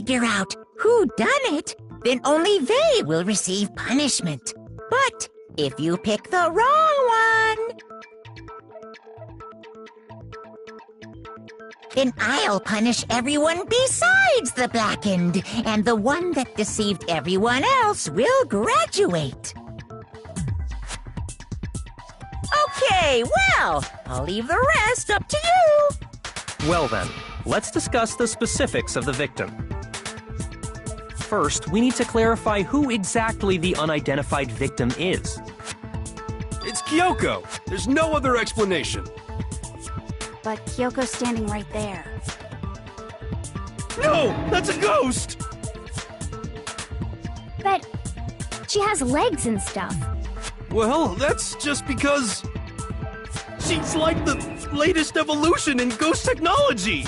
figure out who done it, then only they will receive punishment. But if you pick the wrong one, then I'll punish everyone besides the blackened, and the one that deceived everyone else will graduate. Okay, well, I'll leave the rest up to you. Well then, let's discuss the specifics of the victim. First, we need to clarify who exactly the unidentified victim is. It's Kyoko. There's no other explanation. But Kyoko's standing right there. No! That's a ghost! But she has legs and stuff. Well, that's just because... she's like the latest evolution in ghost technology!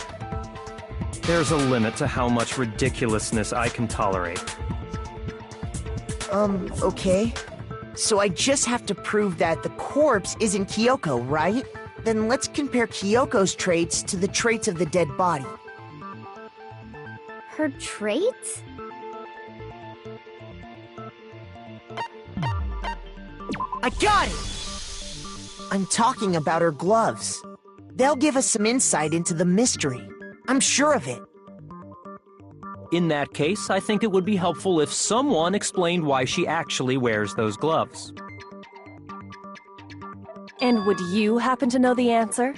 There's a limit to how much ridiculousness I can tolerate. Okay. So I just have to prove that the corpse isn't Kyoko, right? Then let's compare Kyoko's traits to the traits of the dead body. Her traits? I got it! I'm talking about her gloves. They'll give us some insight into the mystery. I'm sure of it. In that case, I think it would be helpful if someone explained why she actually wears those gloves. And would you happen to know the answer?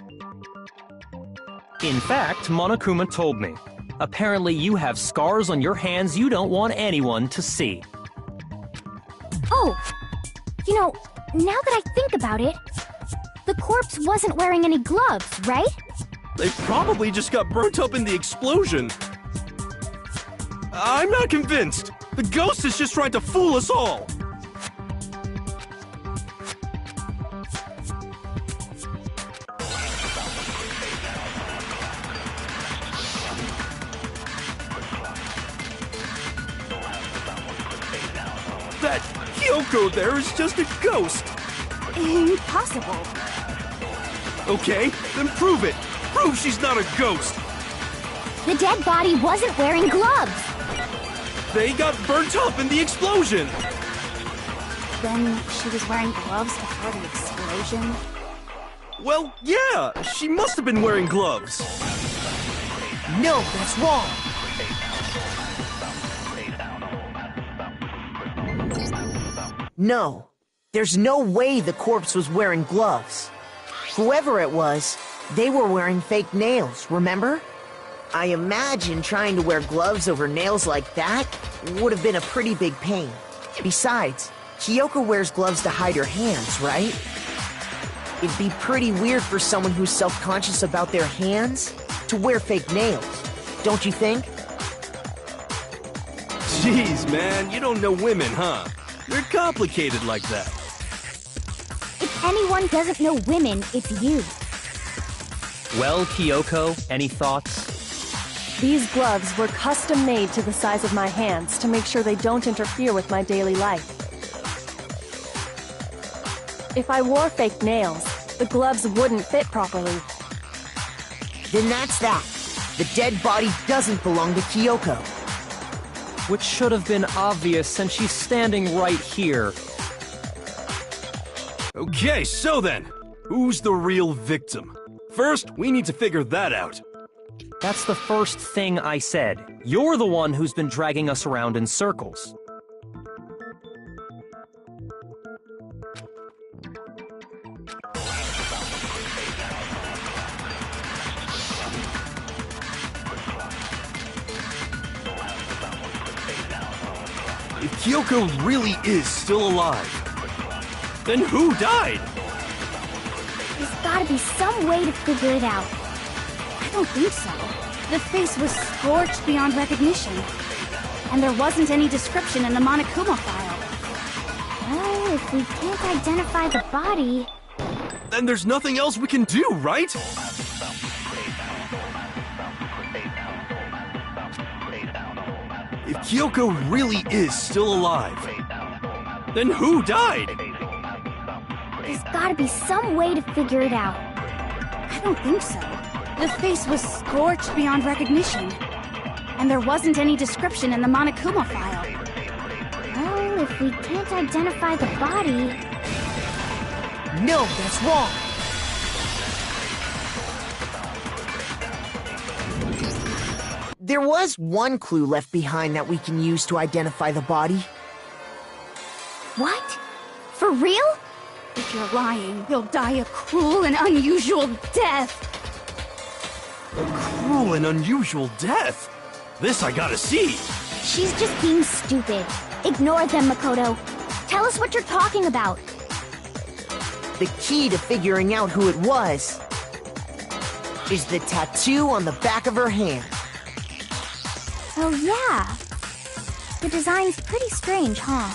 In fact, Monokuma told me. Apparently you have scars on your hands you don't want anyone to see. Oh! You know, now that I think about it, the corpse wasn't wearing any gloves, right? They probably just got burnt up in the explosion. I'm not convinced. The ghost is just trying to fool us all. That Kyoko there is just a ghost. Impossible. Okay, then prove it. Prove she's not a ghost. The dead body wasn't wearing gloves. They got burnt up in the explosion. Then she was wearing gloves before the explosion? Well, yeah, she must have been wearing gloves. No, that's wrong. No, there's no way the corpse was wearing gloves. Whoever it was, they were wearing fake nails, remember? I imagine trying to wear gloves over nails like that would have been a pretty big pain. Besides, Kyoko wears gloves to hide her hands, right? It'd be pretty weird for someone who's self-conscious about their hands to wear fake nails, don't you think? Jeez, man, you don't know women, huh? They're complicated like that. If anyone doesn't know women, it's you. Well, Kyoko, any thoughts? These gloves were custom made to the size of my hands to make sure they don't interfere with my daily life. If I wore fake nails, the gloves wouldn't fit properly. Then that's that. The dead body doesn't belong to Kyoko. Which should have been obvious since she's standing right here. Okay, so then, who's the real victim? First, we need to figure that out. That's the first thing I said. You're the one who's been dragging us around in circles. If Kyoko really is still alive, then who died? There's gotta be some way to figure it out. I don't think so. The face was scorched beyond recognition. And there wasn't any description in the Monokuma file. Well, if we can't identify the body... Then there's nothing else we can do, right? If Kyoko really is still alive, then who died? There's gotta be some way to figure it out. I don't think so. The face was scorched beyond recognition. and there wasn't any description in the Monokuma file. Well, if we can't identify the body... No, that's wrong. There was one clue left behind that we can use to identify the body. What? For real? If you're lying, you'll die a cruel and unusual death. A cruel and unusual death? This I gotta see! She's just being stupid. Ignore them, Makoto. Tell us what you're talking about. The key to figuring out who it was is the tattoo on the back of her hand. Oh, yeah. The design's pretty strange, huh?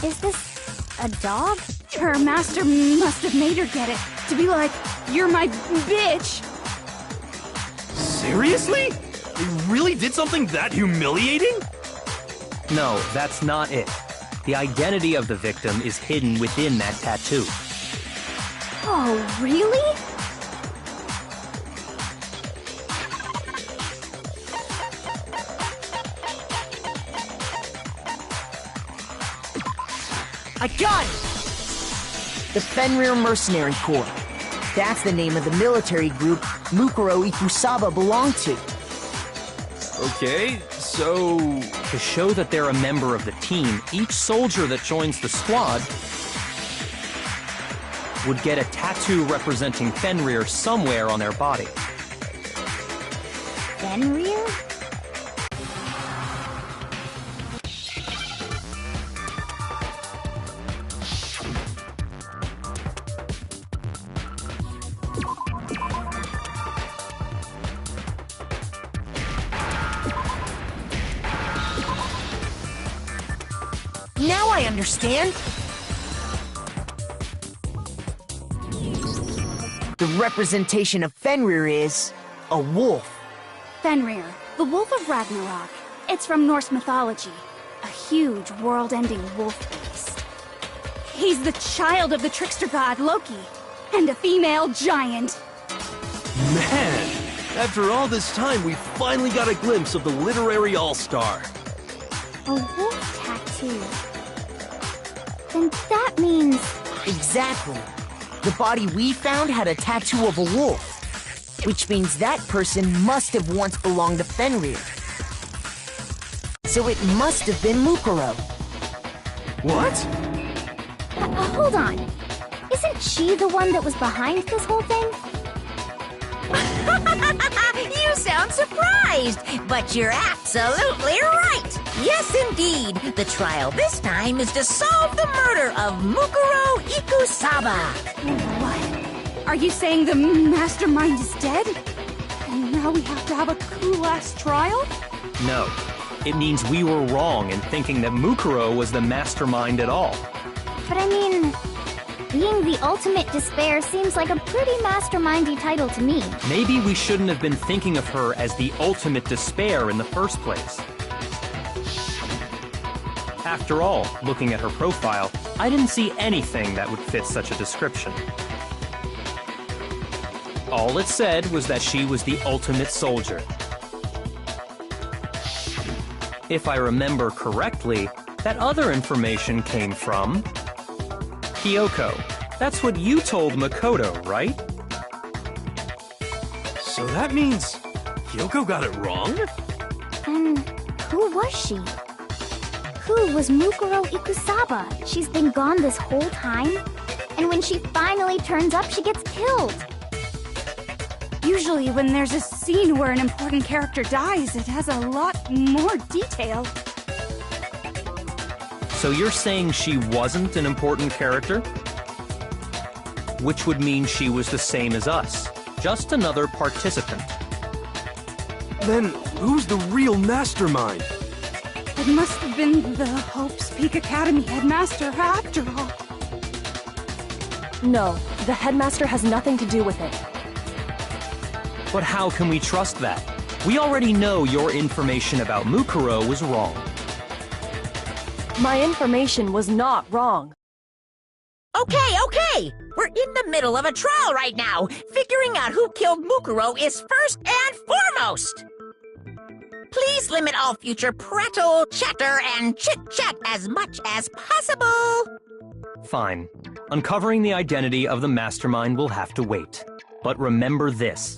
Is this a dog? Her master must have made her get it. To be like, you're my bitch. Seriously? They really did something that humiliating? No, that's not it. The identity of the victim is hidden within that tattoo. Oh, really? I got it! The Fenrir Mercenary Corps. That's the name of the military group Mukuro Ikusaba belonged to. Okay, so... To show that they're a member of the team, each soldier that joins the squad would get a tattoo representing Fenrir somewhere on their body. Fenrir? Now I understand. The representation of Fenrir is a wolf. Fenrir, the Wolf of Ragnarok. It's from Norse mythology. A huge, world-ending wolf beast. He's the child of the trickster god Loki, and a female giant. Man! After all this time, we finally got a glimpse of the literary all-star. A wolf tattoo. Then that means... Exactly. The body we found had a tattoo of a wolf, which means that person must have once belonged to Fenrir. So it must have been Mukuro. What? Hold on. Isn't she the one that was behind this whole thing? You sound surprised, but you're absolutely right. Yes, indeed. The trial this time is to solve the murder of Mukuro Ikusaba. What? Are you saying the mastermind is dead? And now we have to have a cool-ass trial? No. It means we were wrong in thinking that Mukuro was the mastermind at all. But I mean, being the ultimate despair seems like a pretty mastermindy title to me. Maybe we shouldn't have been thinking of her as the ultimate despair in the first place. After all, looking at her profile, I didn't see anything that would fit such a description. All it said was that she was the ultimate soldier. If I remember correctly, that other information came from... Kyoko. That's what you told Makoto, right? So that means Kyoko got it wrong? And who was she? Who was Mukuro Ikusaba? She's been gone this whole time? And when she finally turns up, she gets killed. Usually when there's a scene where an important character dies, it has a lot more detail. So you're saying she wasn't an important character? Which would mean she was the same as us, just another participant. Then who's the real mastermind? It must have been the Hope's Peak Academy headmaster after all. No, the headmaster has nothing to do with it. But how can we trust that? We already know your information about Mukuro was wrong. My information was not wrong. Okay. We're in the middle of a trial right now. Figuring out who killed Mukuro is first and foremost. Please limit all future prattle, chatter, and chit-chat as much as possible. Fine. Uncovering the identity of the mastermind will have to wait. But remember this.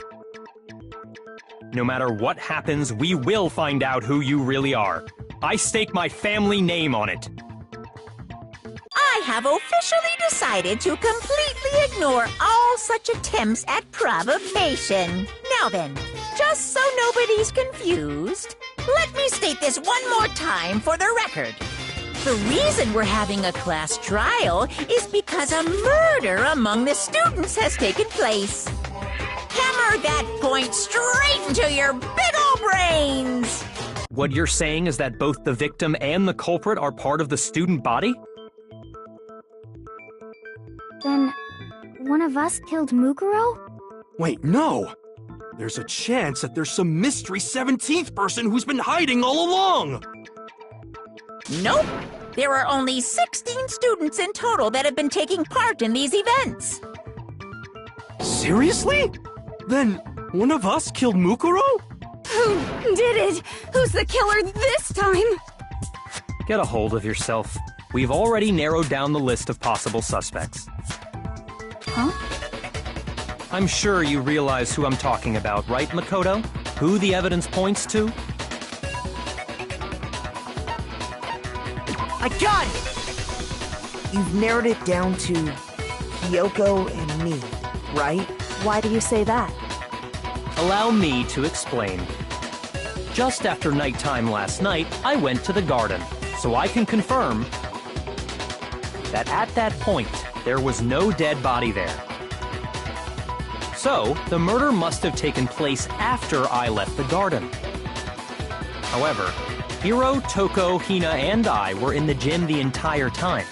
No matter what happens, we will find out who you really are. I stake my family name on it. I have officially decided to completely ignore all such attempts at provocation. Now then, just so nobody's confused, let me state this one more time for the record. The reason we're having a class trial is because a murder among the students has taken place. Hammer that point straight into your big ol' brains! What you're saying is that both the victim and the culprit are part of the student body? Then, one of us killed Mukuro? Wait, no! There's a chance that there's some mystery 17th person who's been hiding all along! Nope. There are only 16 students in total that have been taking part in these events. Seriously? Then, one of us killed Mukuro? Who did it? Who's the killer this time? Get a hold of yourself. We've already narrowed down the list of possible suspects. Huh? I'm sure you realize who I'm talking about, right, Makoto? Who the evidence points to? I got it! You've narrowed it down to Kyoko and me, right? Why do you say that? Allow me to explain. Just after nighttime last night, I went to the garden, so I can confirm that at that point, there was no dead body there. So, the murder must have taken place after I left the garden. However, Hiro, Toko, Hina, and I were in the gym the entire time.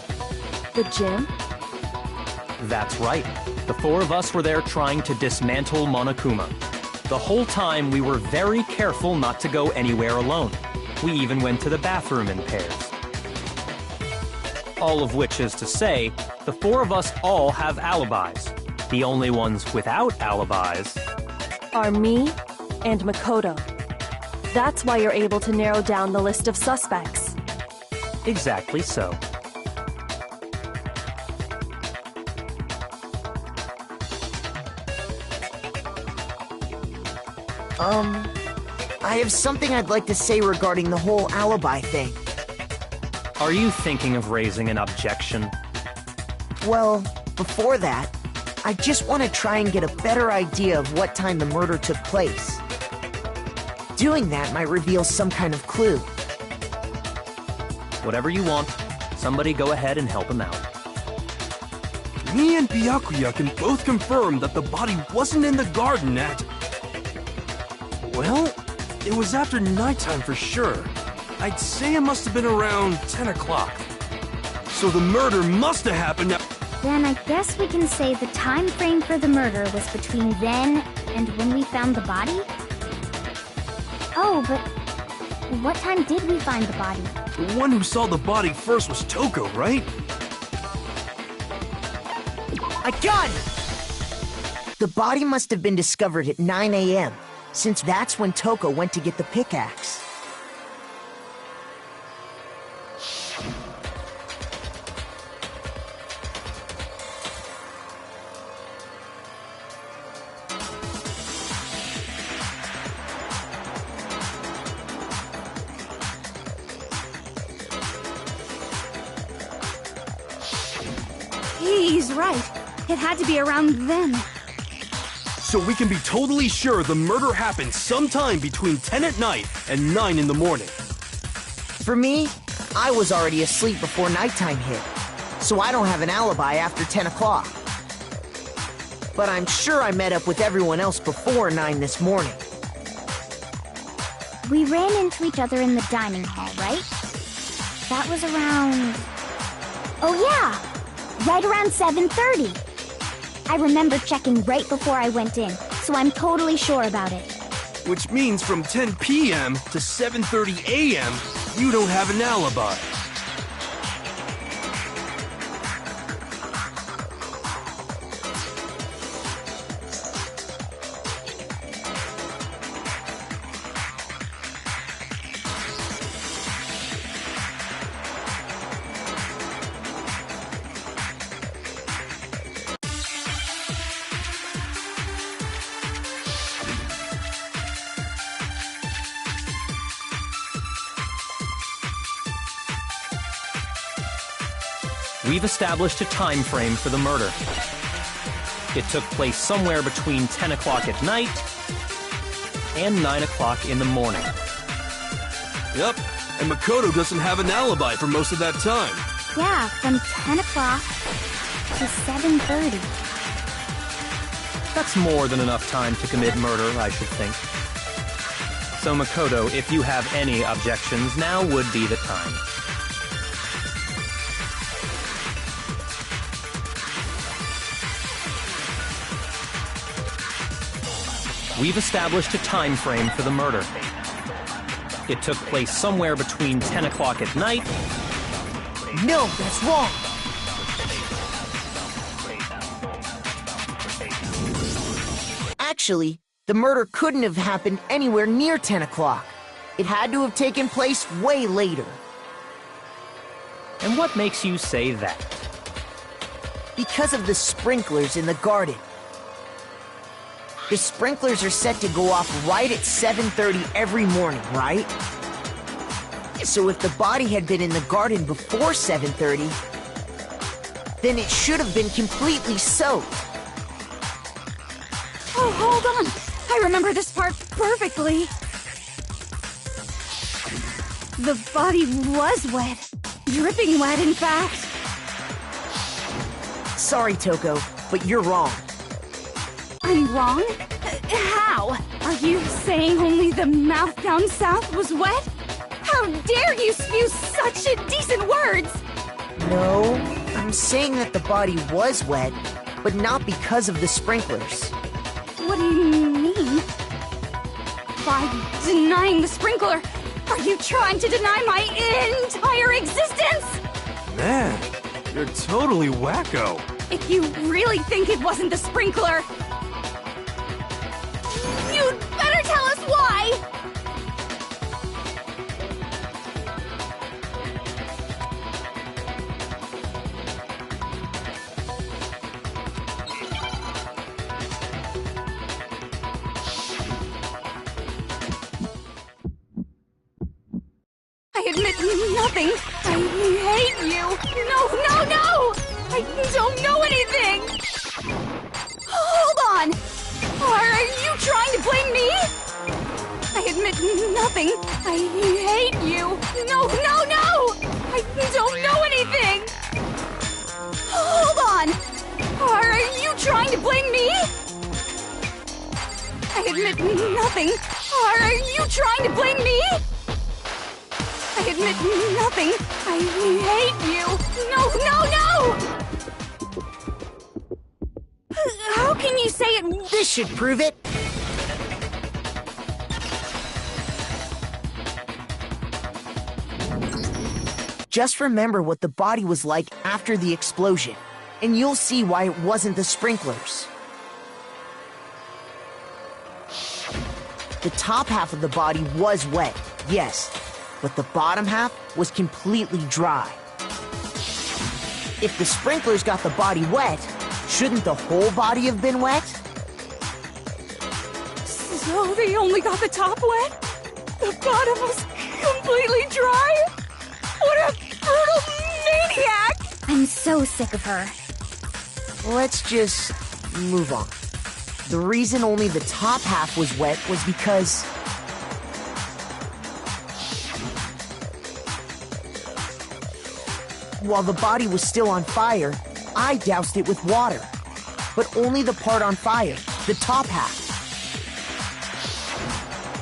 The gym? That's right. The four of us were there trying to dismantle Monokuma. The whole time, we were very careful not to go anywhere alone. We even went to the bathroom in pairs. All of which is to say, the four of us all have alibis. The only ones without alibis Are me and Makoto. That's why you're able to narrow down the list of suspects. Exactly so. I have something I'd like to say regarding the whole alibi thing. Are you thinking of raising an objection? Well, before that, I just want to try and get a better idea of what time the murder took place. Doing that might reveal some kind of clue. Whatever you want. Somebody go ahead and help him out. Me and Byakuya can both confirm that the body wasn't in the garden at... Well, it was after nighttime for sure. I'd say it must have been around 10 o'clock. So the murder must have happened at... Then I guess we can say the time frame for the murder was between then and when we found the body? Oh, but what time did we find the body? The one who saw the body first was Toko, right? I got it! The body must have been discovered at 9 a.m., since that's when Toko went to get the pickaxe. He's right. It had to be around then. So we can be totally sure the murder happened sometime between 10 at night and 9 in the morning. For me, I was already asleep before nighttime hit, so I don't have an alibi after 10 o'clock. But I'm sure I met up with everyone else before 9 this morning. We ran into each other in the dining hall, right? That was around... Oh yeah! Right around 7:30. I remember checking right before I went in, so I'm totally sure about it. Which means from 10 p.m. to 7:30 a.m., you don't have an alibi. We've established a time frame for the murder. It took place somewhere between 10 o'clock at night and 9 o'clock in the morning. Yep, and Makoto doesn't have an alibi for most of that time. Yeah, from 10 o'clock to 7:30. That's more than enough time to commit murder, I should think. So Makoto, if you have any objections, now would be the time. We've established a time frame for the murder. It took place somewhere between 10 o'clock at night. No, that's wrong. Actually, the murder couldn't have happened anywhere near 10 o'clock. It had to have taken place way later. And what makes you say that? Because of the sprinklers in the garden. The sprinklers are set to go off right at 7:30 every morning, right? So if the body had been in the garden before 7:30, then it should have been completely soaked. Oh, hold on. I remember this part perfectly. The body was wet. Dripping wet, in fact. Sorry, Toko, but you're wrong. I'm wrong? How? Are you saying only the mouth down south was wet? How dare you spew such indecent words! No, I'm saying that the body was wet, but not because of the sprinklers. What do you mean? By denying the sprinkler, are you trying to deny my entire existence? Man, you're totally wacko. If you really think it wasn't the sprinkler, you'd better tell us why! I admit nothing. I hate you. No, no, no! I don't know anything! Hold on! Are you trying to blame me? I admit nothing. I hate you. No, no, no! I don't know anything! Hold on! Are you trying to blame me? I admit nothing. Are you trying to blame me? I admit nothing. I hate you. No, no, no! How can you say it? This should prove it. Just remember what the body was like after the explosion, and you'll see why it wasn't the sprinklers. The top half of the body was wet, yes, but the bottom half was completely dry. If the sprinklers got the body wet, shouldn't the whole body have been wet? So they only got the top wet? The bottom was completely dry? What a brutal maniac! I'm so sick of her. Let's just move on. The reason only the top half was wet was because while the body was still on fire, I doused it with water. But only the part on fire, the top half.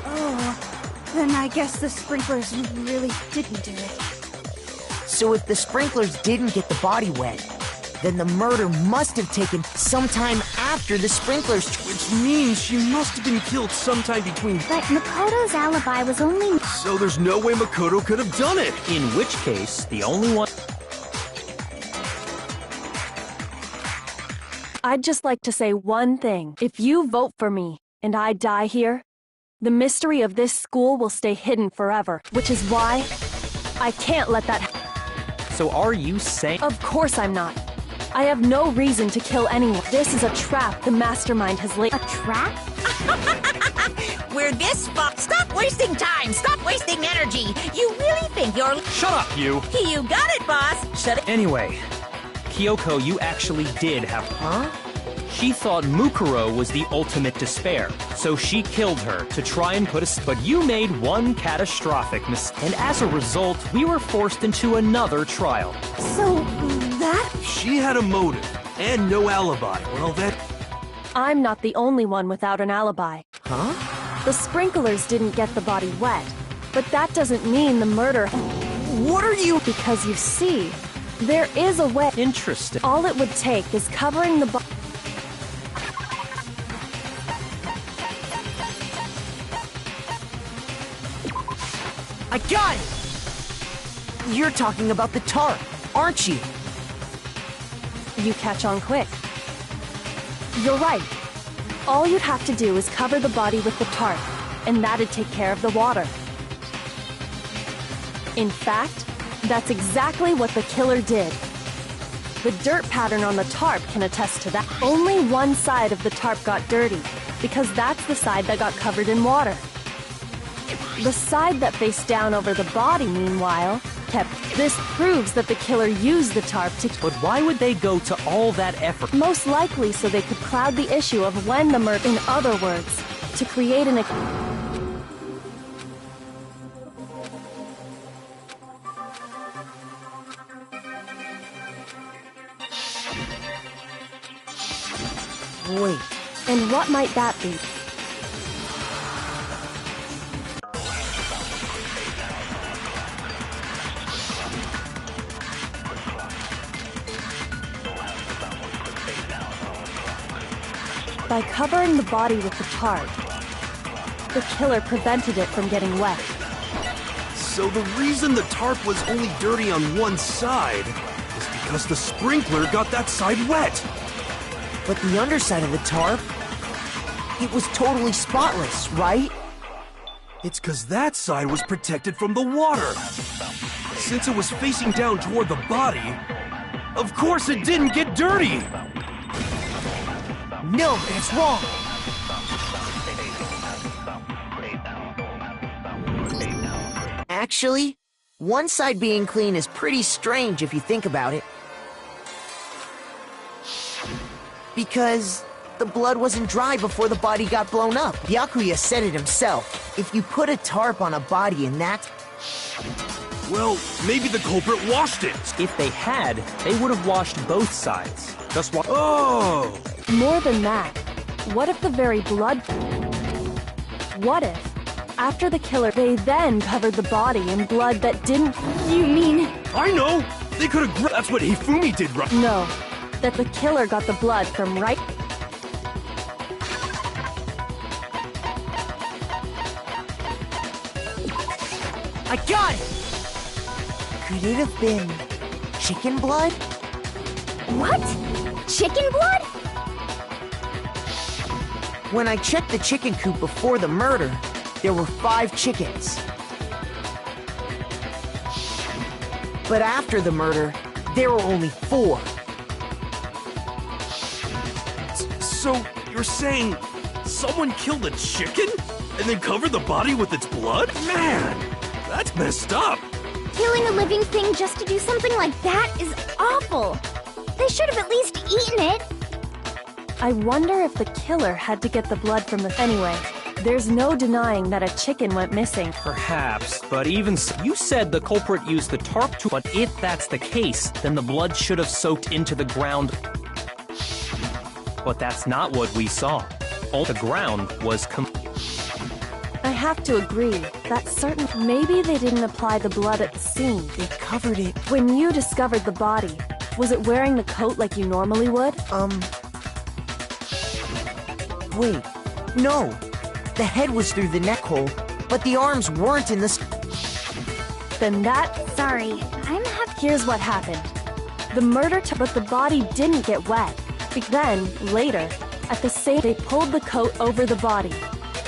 Oh, then I guess the sprinklers really didn't do it. So if the sprinklers didn't get the body wet, then the murder must have taken sometime after the sprinklers. Which means she must have been killed sometime between... But Makoto's alibi was only... So there's no way Makoto could have done it! In which case, the only one... I'd just like to say one thing. If you vote for me, and I die here, the mystery of this school will stay hidden forever, which is why I can't let that happen. So are you saying... Of course I'm not. I have no reason to kill anyone. This is a trap the mastermind has laid. A trap? We're this far. Stop wasting time. Stop wasting energy. You really think you're... Shut up, you! You got it, boss. Shut it. Anyway, Kyoko, you actually did have... Huh? She thought Mukuro was the ultimate despair, so she killed her to try and put a... But you made one catastrophic mistake, and as a result, we were forced into another trial. So, that... She had a motive and no alibi. Well, that... I'm not the only one without an alibi. Huh? The sprinklers didn't get the body wet, but that doesn't mean the murder... What are you... Because you see, there is a way... Interesting. All it would take is covering the body... I got it! You're talking about the tarp, aren't you? You catch on quick. You're right. All you'd have to do is cover the body with the tarp, and that'd take care of the water. In fact, that's exactly what the killer did. The dirt pattern on the tarp can attest to that. Only one side of the tarp got dirty, because that's the side that got covered in water. The side that faced down over the body, meanwhile, kept. This proves that the killer used the tarp to... But why would they go to all that effort? Most likely so they could cloud the issue of when the murder... In other words, to create an... Wait. And what might that be? By covering the body with the tarp, the killer prevented it from getting wet. So the reason the tarp was only dirty on one side is because the sprinkler got that side wet. But the underside of the tarp, it was totally spotless, right? It's because that side was protected from the water. Since it was facing down toward the body, of course it didn't get dirty. No, that's wrong. Actually, one side being clean is pretty strange if you think about it. Because the blood wasn't dry before the body got blown up. Byakuya said it himself. If you put a tarp on a body and that... Well, maybe the culprit washed it. If they had, they would have washed both sides. Just wa- Oh! More than that, what if the very blood... What if, after the killer, they then covered the body in blood that didn't... You mean... I know! They could have... That's what Hifumi did, right? No, that the killer got the blood from right... I got it! Could it have been chicken blood? What? Chicken blood? When I checked the chicken coop before the murder, there were 5 chickens. But after the murder, there were only 4. So, you're saying someone killed a chicken and then covered the body with its blood? Man, that's messed up. Killing a living thing just to do something like that is awful. They should have at least eaten it. I wonder if the killer had to get the blood from the... Anyway, there's no denying that a chicken went missing. Perhaps, but even so, you said the culprit used the tarp to... But if that's the case, then the blood should have soaked into the ground. But that's not what we saw. All the ground was I have to agree. That's certain. Maybe they didn't apply the blood at the scene. They covered it. When you discovered the body, was it wearing the coat like you normally would? Wait. No. The head was through the neck hole, but the arms weren't in the... Then that... Sorry, I'm having... Here's what happened. The murder but the body didn't get wet. Then, later, at the same... They pulled the coat over the body.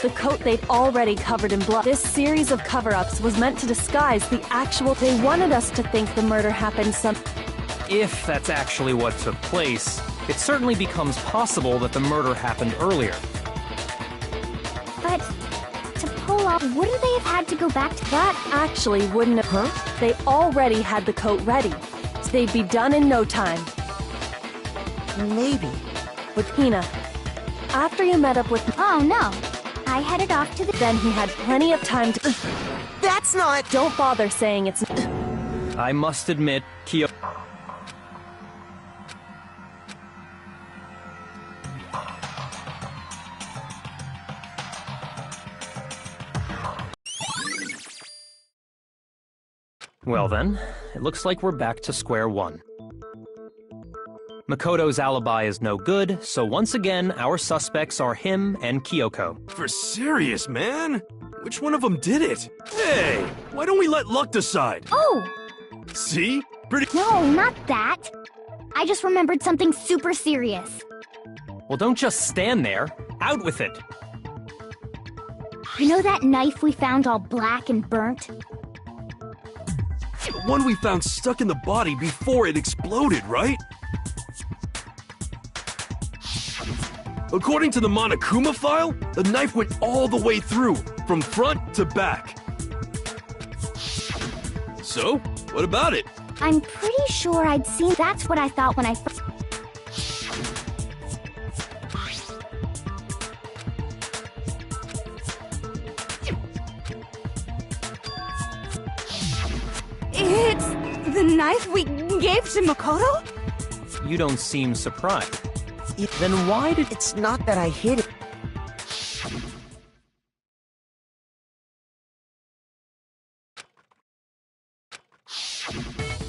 The coat they'd already covered in blood. This series of cover-ups was meant to disguise the actual... They wanted us to think the murder happened If that's actually what took place, it certainly becomes possible that the murder happened earlier. But to pull off, wouldn't they have had to go back to... That actually wouldn't have... They already had the coat ready. So they'd be done in no time. Maybe. With Hina. After you met up with... Oh no. I headed off to the... Then he had plenty of time to... That's not... Don't bother saying it's... I must admit, Kyo... Well then, it looks like we're back to square one. Makoto's alibi is no good, so once again, our suspects are him and Kyoko. For serious, man? Which one of them did it? Hey, why don't we let luck decide? Oh! See? Pretty... No, not that. I just remembered something super serious. Well, don't just stand there. Out with it. You know that knife we found all black and burnt? The one we found stuck in the body before it exploded, right? According to the Monokuma file, the knife went all the way through, from front to back. So, what about it? I'm pretty sure I'd seen... That's what I thought when I first... It's the knife we gave to Makoto? You don't seem surprised. Then why did... It's not that I hid it.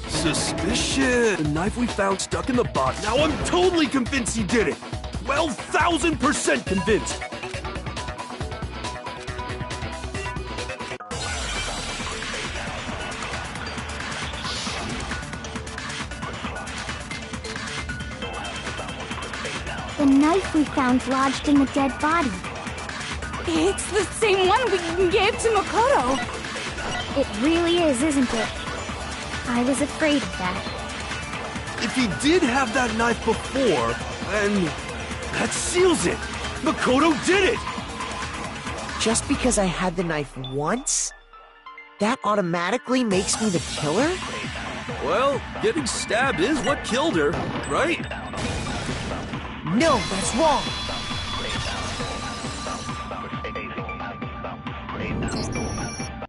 Suspicious. The knife we found stuck in the body. Now I'm totally convinced he did it. 12,000% convinced. The knife we found lodged in the dead body. It's the same one we gave to Makoto. It really is, isn't it? I was afraid of that. If he did have that knife before, then that seals it. Makoto did it. Just because I had the knife once? That automatically makes me the killer? Well, getting stabbed is what killed her, right? No, that's wrong.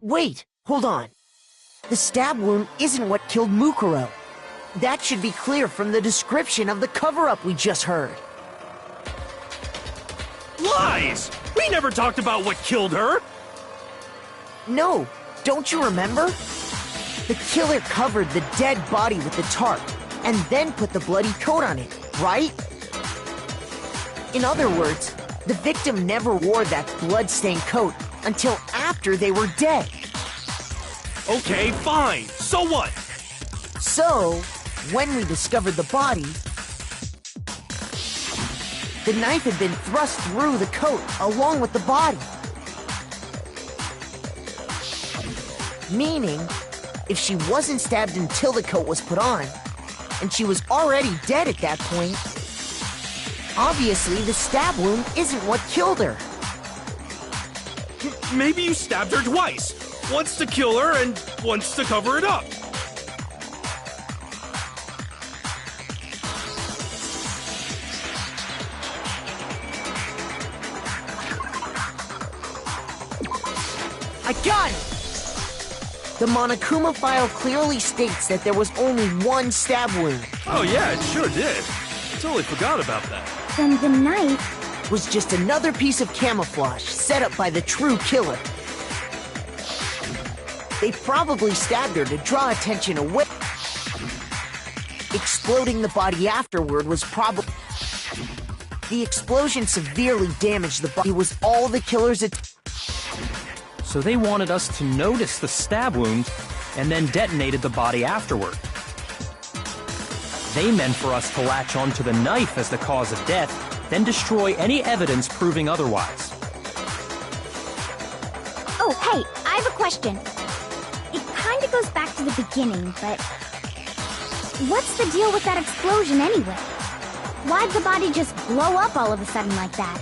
Wait, hold on. The stab wound isn't what killed Mukuro. That should be clear from the description of the cover-up we just heard. Lies! We never talked about what killed her! No, don't you remember? The killer covered the dead body with the tarp, and then put the bloody coat on it, right? In other words, the victim never wore that blood-stained coat until after they were dead. Okay, fine. So what? So, when we discovered the body, the knife had been thrust through the coat along with the body. Meaning, if she wasn't stabbed until the coat was put on, and she was already dead at that point, obviously the stab wound isn't what killed her. Maybe you stabbed her twice. Once to kill her and once to cover it up. I got it! The Monokuma file clearly states that there was only one stab wound. Oh yeah, it sure did. I totally forgot about that. Then the knife... Was just another piece of camouflage set up by the true killer. They probably stabbed her to draw attention away. Exploding the body afterward was probably... The explosion severely damaged the body. Was all the killer's... So they wanted us to notice the stab wound and then detonated the body afterward. They meant for us to latch onto the knife as the cause of death, then destroy any evidence proving otherwise. Oh, hey, I have a question. It kinda goes back to the beginning, but... What's the deal with that explosion anyway? Why'd the body just blow up all of a sudden like that?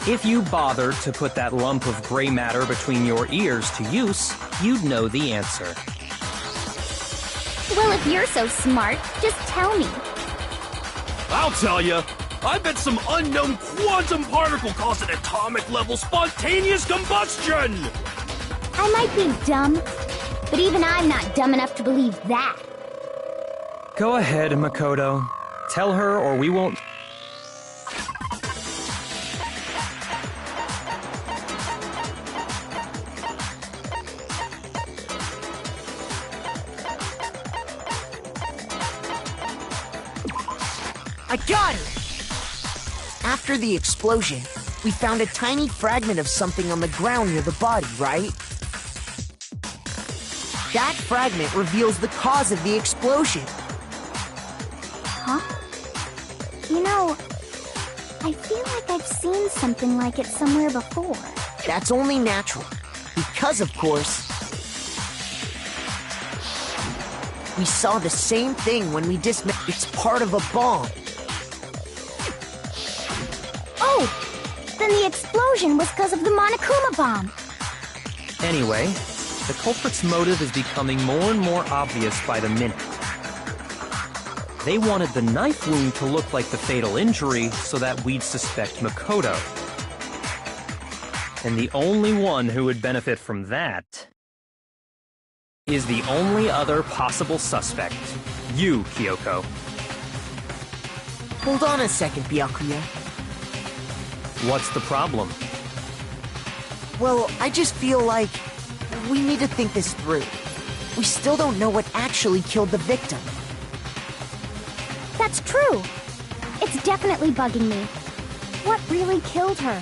If you bothered to put that lump of gray matter between your ears to use, you'd know the answer. Well, if you're so smart, just tell me. I'll tell you. I bet some unknown quantum particle caused an atomic-level spontaneous combustion! I might be dumb, but even I'm not dumb enough to believe that. Go ahead, Makoto. Tell her or we won't... I got her! After the explosion, we found a tiny fragment of something on the ground near the body, right? That fragment reveals the cause of the explosion. Huh? You know, I feel like I've seen something like it somewhere before. That's only natural. Because, of course, we saw the same thing when we dismantled. It's part of a bomb. Oh! Then the explosion was because of the Monokuma bomb. Anyway, the culprit's motive is becoming more and more obvious by the minute. They wanted the knife wound to look like the fatal injury so that we'd suspect Makoto. And the only one who would benefit from that is the only other possible suspect, you, Kyoko. Hold on a second, Byakuya. What's the problem? Well, I just feel like we need to think this through. We still don't know what actually killed the victim. That's true. It's definitely bugging me. What really killed her?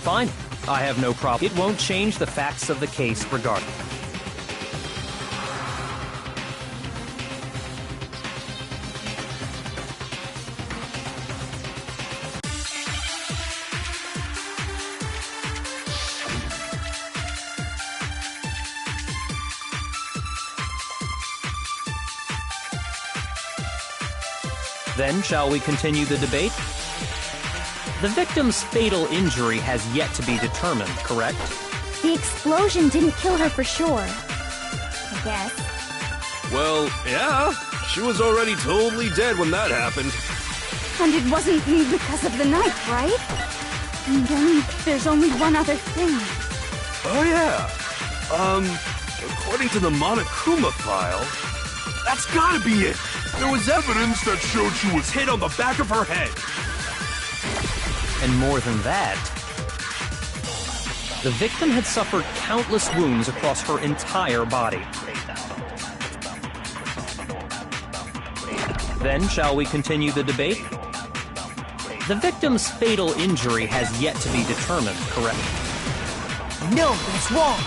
Fine. I have no problem. It won't change the facts of the case regardless. Then, shall we continue the debate? The victim's fatal injury has yet to be determined, correct? The explosion didn't kill her for sure. I guess. Well, yeah. She was already totally dead when that happened. And it wasn't because of the knife, right? And then there's only one other thing. Oh, yeah. According to the Monokuma file, that's gotta be it. There was evidence that showed she was hit on the back of her head. And more than that, the victim had suffered countless wounds across her entire body. Then, shall we continue the debate? The victim's fatal injury has yet to be determined, correct? No, that's wrong.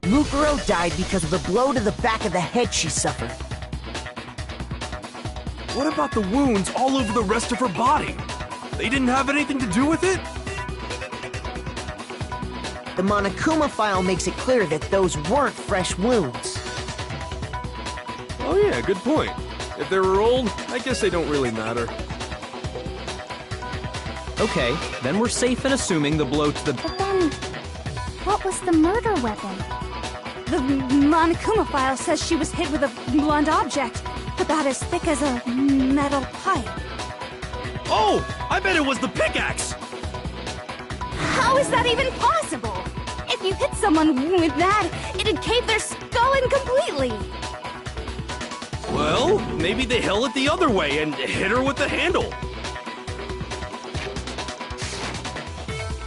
Mukuro died because of the blow to the back of the head she suffered. What about the wounds all over the rest of her body? They didn't have anything to do with it? The Monokuma file makes it clear that those weren't fresh wounds. Oh yeah, good point. If they were old, I guess they don't really matter. Okay, then we're safe in assuming the blow to the... But then, what was the murder weapon? The Monokuma file says she was hit with a blunt object, about as thick as a metal pipe. Oh! I bet it was the pickaxe! How is that even possible? If you hit someone with that, it'd cave their skull in completely. Well, maybe they held it the other way and hit her with the handle.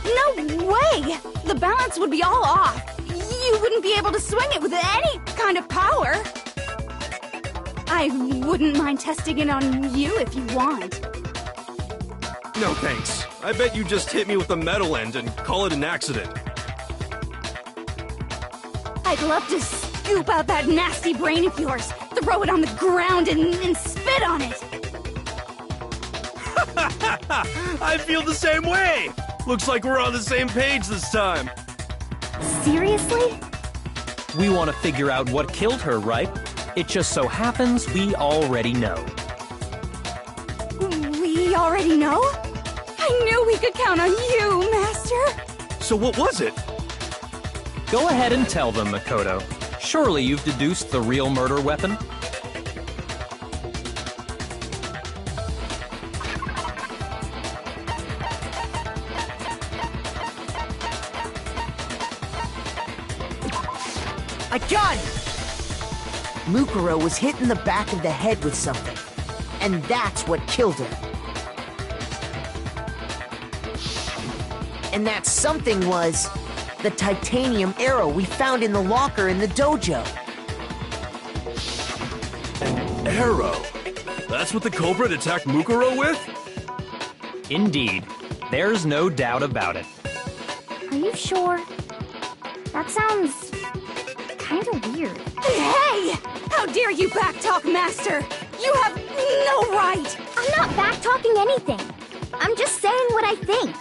No way! The balance would be all off. You wouldn't be able to swing it with any kind of power. I wouldn't mind testing it on you if you want. No thanks. I bet you just hit me with the metal end and call it an accident. I'd love to scoop out that nasty brain of yours, throw it on the ground and spit on it. I feel the same way! Looks like we're on the same page this time. Seriously? We want to figure out what killed her, right? It just so happens we already know. We already know? I knew we could count on you, Master. So what was it? Go ahead and tell them, Makoto. Surely you've deduced the real murder weapon? I got it! Mukuro was hit in the back of the head with something, and that's what killed her. And that something was the titanium arrow we found in the locker in the dojo. An arrow? That's what the culprit attacked Mukuro with? Indeed. There's no doubt about it. Are you sure? That sounds kind of weird. Hey! How dare you backtalk, Master! You have no right! I'm not backtalking anything. I'm just saying what I think.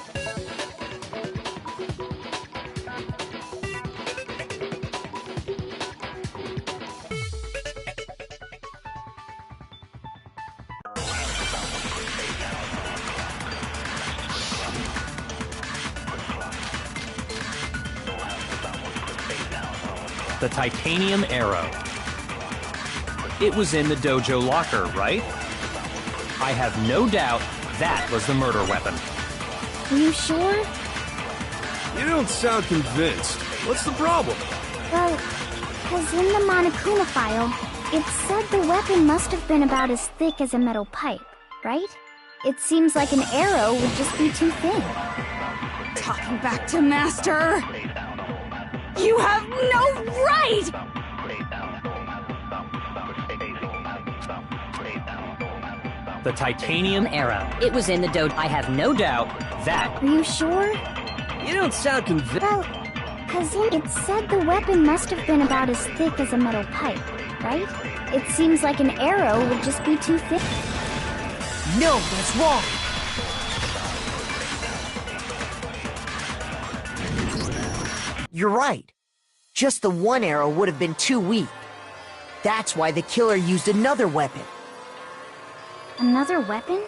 The titanium arrow. It was in the dojo locker, right? I have no doubt that was the murder weapon. Are you sure? You don't sound convinced. What's the problem? Well, because in the Monokuma file, it said the weapon must have been about as thick as a metal pipe, right? It seems like an arrow would just be too thin. Talking back to Master! You have no right! The titanium arrow. It was in the dojo. I have no doubt that... Are you sure? You don't sound convinced. Well, because it said the weapon must have been about as thick as a metal pipe, right? It seems like an arrow would just be too thick. No, that's wrong! You're right. Just the one arrow would have been too weak. That's why the killer used another weapon. Another weapon?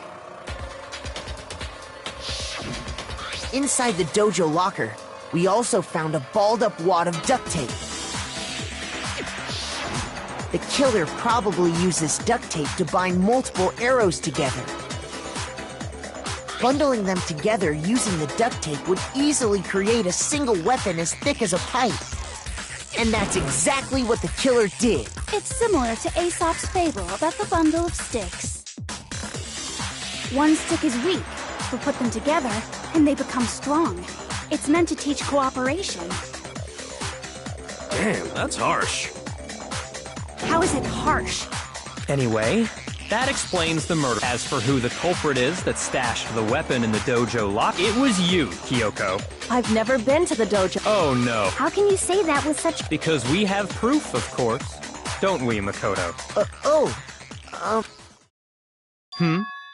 Inside the dojo locker, we also found a balled-up wad of duct tape. The killer probably used this duct tape to bind multiple arrows together. Bundling them together using the duct tape would easily create a single weapon as thick as a pipe. And that's exactly what the killer did. It's similar to Aesop's fable about the bundle of sticks. One stick is weak, but put them together, and they become strong. It's meant to teach cooperation. Damn, that's harsh. How is it harsh? Anyway, that explains the murder. As for who the culprit is that stashed the weapon in the dojo lock, it was you, Kyoko. I've never been to the dojo. Oh no. How can you say that with such... Because we have proof, of course. Don't we, Makoto?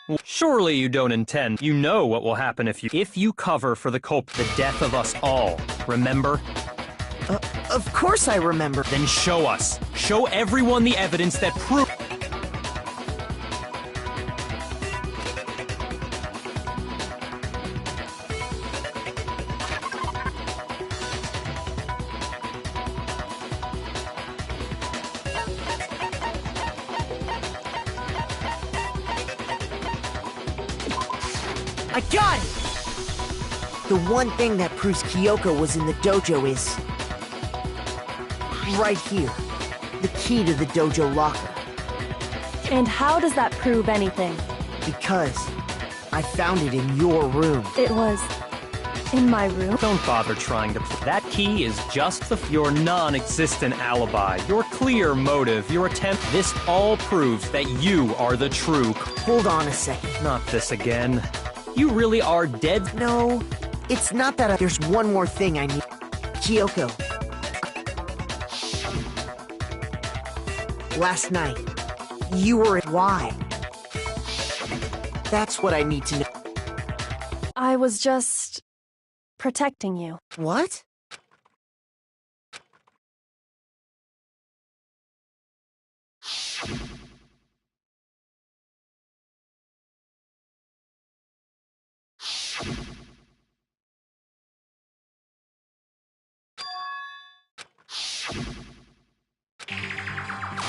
Well, surely you don't intend. You know what will happen if you cover for the culprit, the death of us all. Remember? Of course I remember. Then show us. Show everyone the evidence that proves... I got it! The one thing that proves Kyoko was in the dojo is... right here. The key to the dojo locker. And how does that prove anything? Because I found it in your room. It was in my room. Don't bother trying to... That key is just your non-existent alibi, your clear motive, your attempt. This all proves that you are the true... Hold on a second. Not this again. You really are dead? No, it's not that there's one more thing I need. Kyoko. Last night, you were... Why? That's what I need to know. I was just protecting you. What?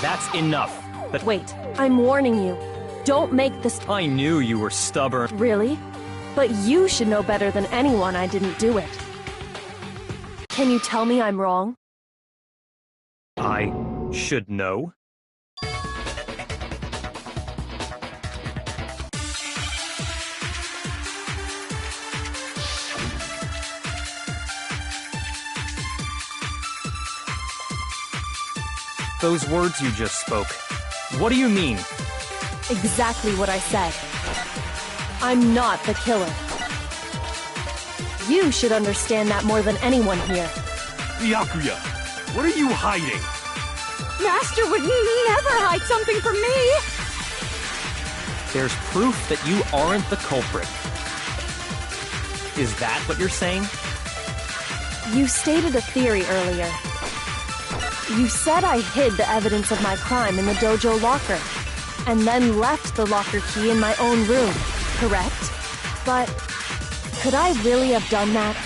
That's enough. But Wait, I'm warning you. Don't make this... I knew you were stubborn. Really? But you should know better than anyone I didn't do it. Can you tell me I'm wrong? I should know? Those words you just spoke, what do you mean? Exactly what I said. I'm not the killer. You should understand that more than anyone here. Byakuya, what are you hiding? Master would never hide something from me! There's proof that you aren't the culprit. Is that what you're saying? You stated a theory earlier. You said I hid the evidence of my crime in the dojo locker, and then left the locker key in my own room, correct? But could I really have done that?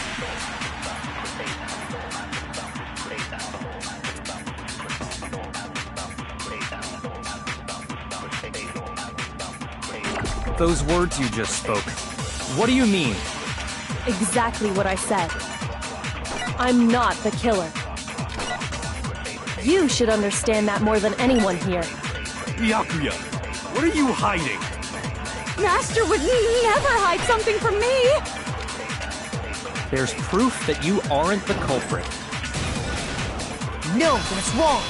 Those words you just spoke, what do you mean? Exactly what I said. I'm not the killer. You should understand that more than anyone here. Byakuya, what are you hiding? Master would never hide something from me! There's proof that you aren't the culprit. No, that's wrong.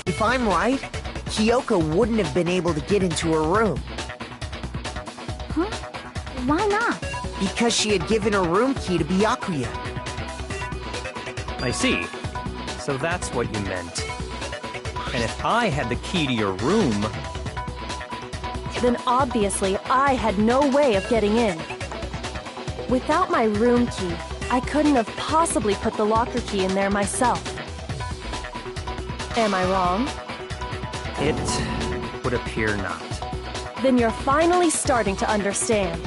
If I'm right, Kyoko wouldn't have been able to get into her room. Huh? Why not? Because she had given her room key to Byakuya. I see. So that's what you meant. And if I had the key to your room... Then obviously I had no way of getting in. Without my room key, I couldn't have possibly put the locker key in there myself. Am I wrong? It would appear not. Then you're finally starting to understand.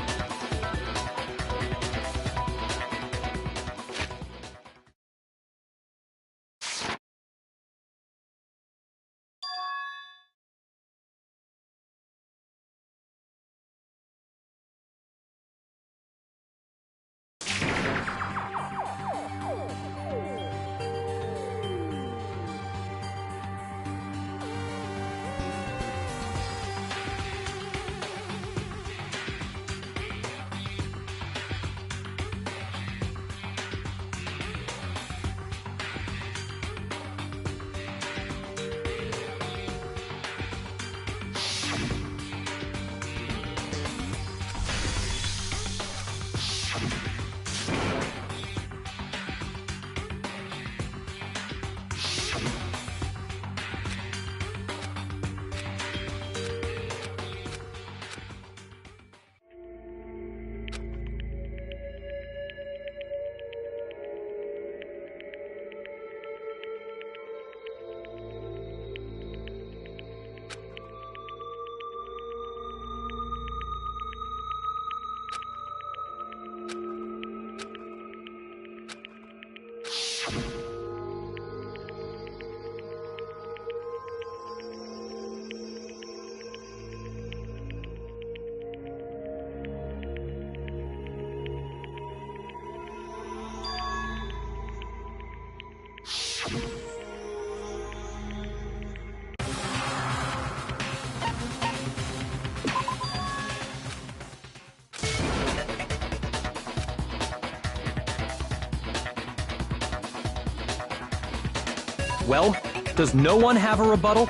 Well, does no one have a rebuttal?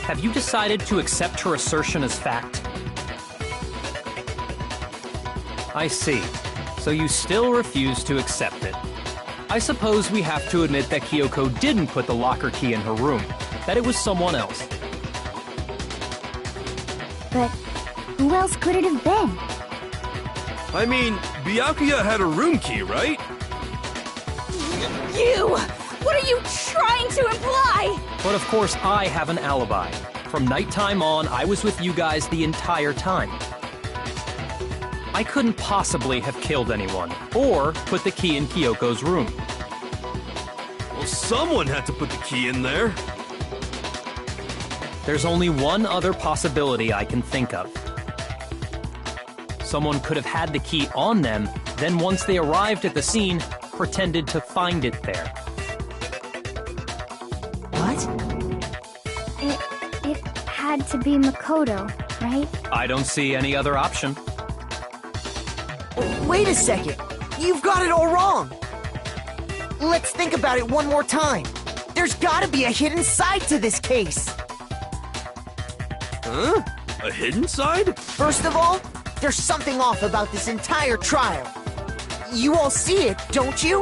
Have you decided to accept her assertion as fact? I see. So you still refuse to accept it. I suppose we have to admit that Kyoko didn't put the locker key in her room, that it was someone else. But who else could it have been? I mean, Byakuya had a room key, right? You! What are you trying to imply? But of course I have an alibi. From nighttime on, I was with you guys the entire time. I couldn't possibly have killed anyone, or put the key in Kyoko's room. Well, someone had to put the key in there. There's only one other possibility I can think of. Someone could have had the key on them, then once they arrived at the scene, pretended to find it there. What? It had to be Makoto, right? I don't see any other option. Wait a second. You've got it all wrong. Let's think about it one more time. There's gotta be a hidden side to this case. Huh? A hidden side? First of all, there's something off about this entire trial. You all see it, don't you?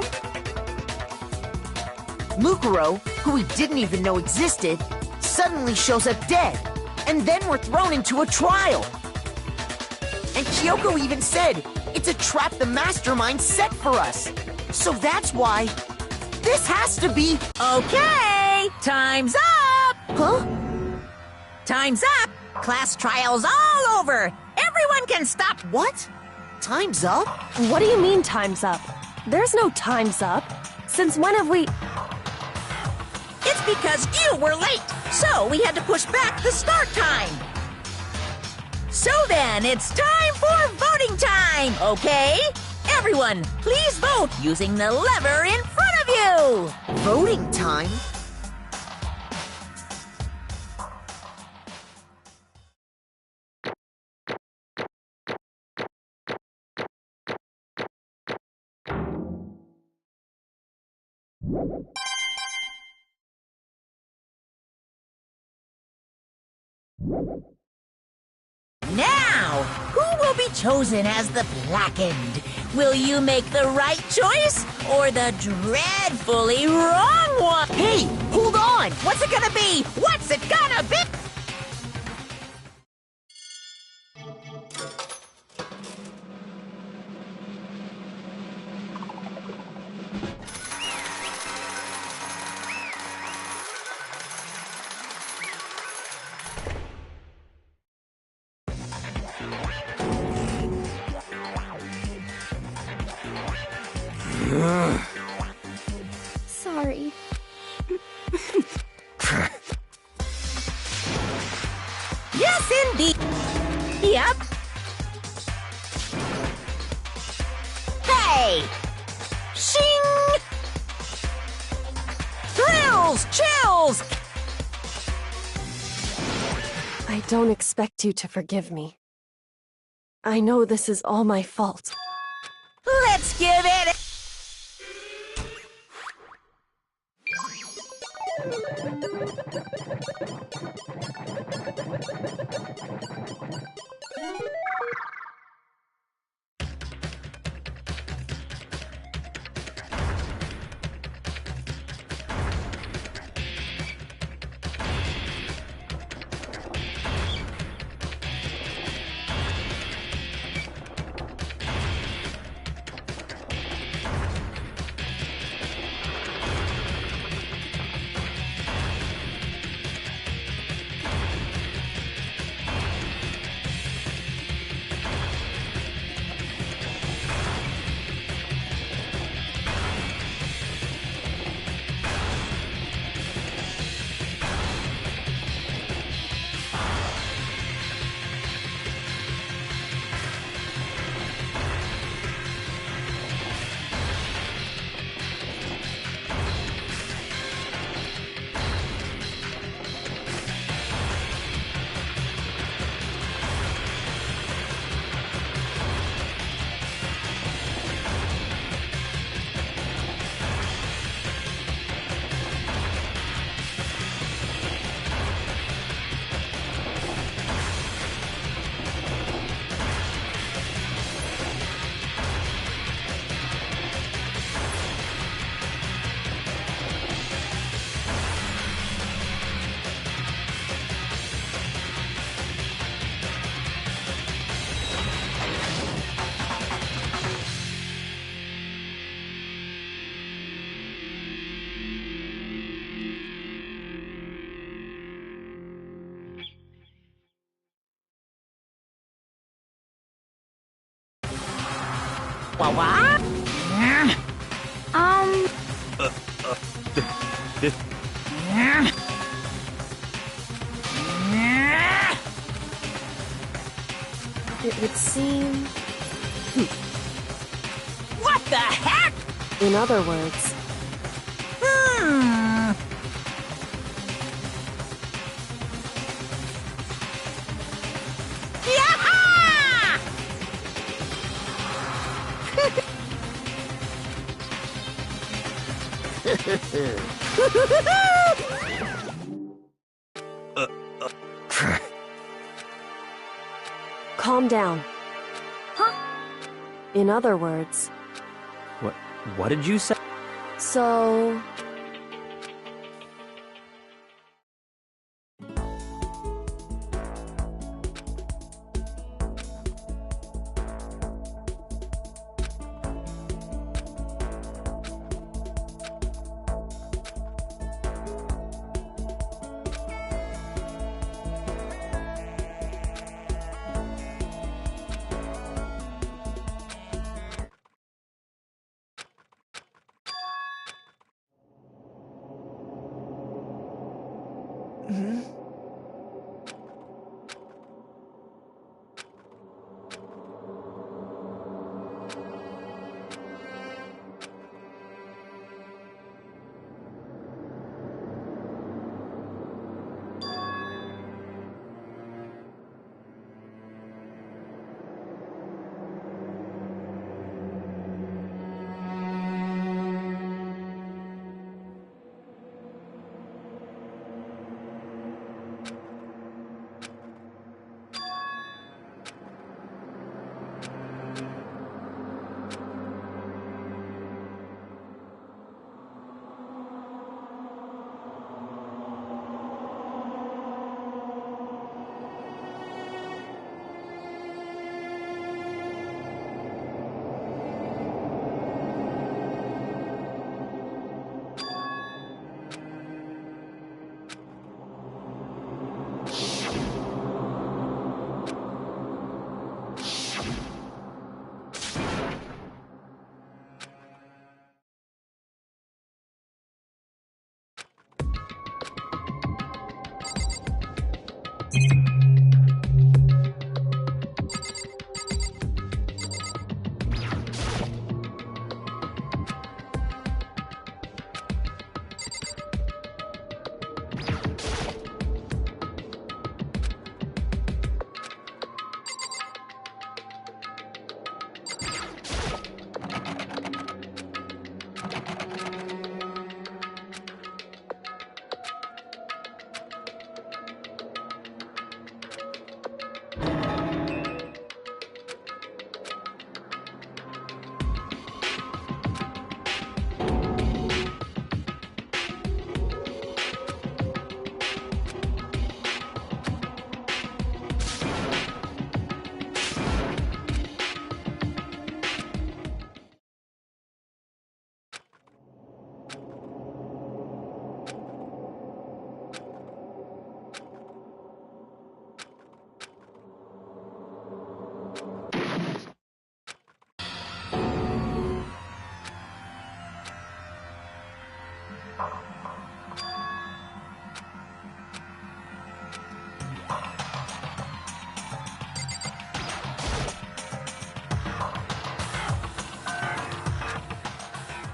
Mukuro, who we didn't even know existed, suddenly shows up dead, and then we're thrown into a trial. And Kyoko even said, it's a trap the mastermind set for us. So that's why this has to be... Okay, time's up! Huh? Time's up! Class trial's all over! Everyone can stop! What? Time's up? What do you mean time's up? There's no time's up. Since when have we... It's because you were late, so we had to push back the start time. So then, it's time for voting time, okay? Everyone, please vote using the lever in front of you! Voting time? Now, who will be chosen as the Blackened? Will you make the right choice or the dreadfully wrong one? Hey, hold on! What's it gonna be? What's it gonna be? Sorry. Yes, indeed. Yep. Hey! Shing! Thrills! Chills! I don't expect you to forgive me. I know this is all my fault. Let's give it... What? It would seem... What the heck? In other words... Yaha! Calm down. Huh? In other words... What did you say? So...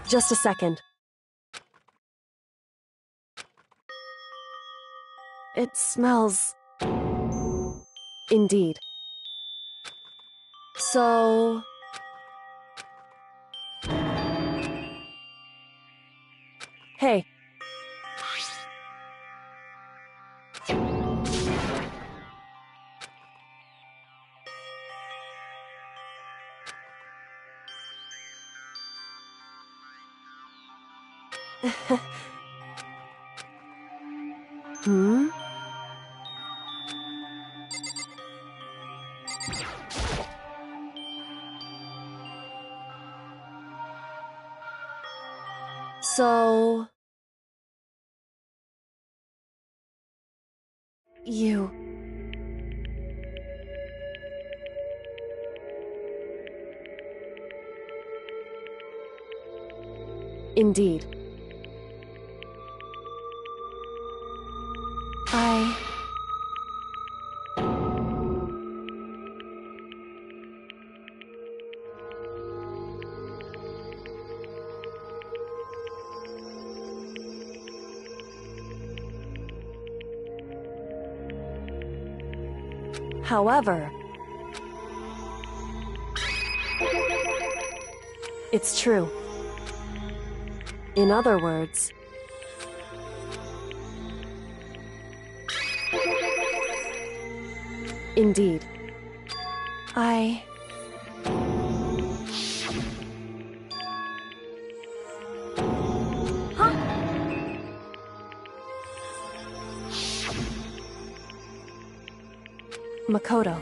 Just a second. It smells... Indeed. So... Hey. Hmm? So... You... Indeed. However, it's true. In other words, indeed. Makoto.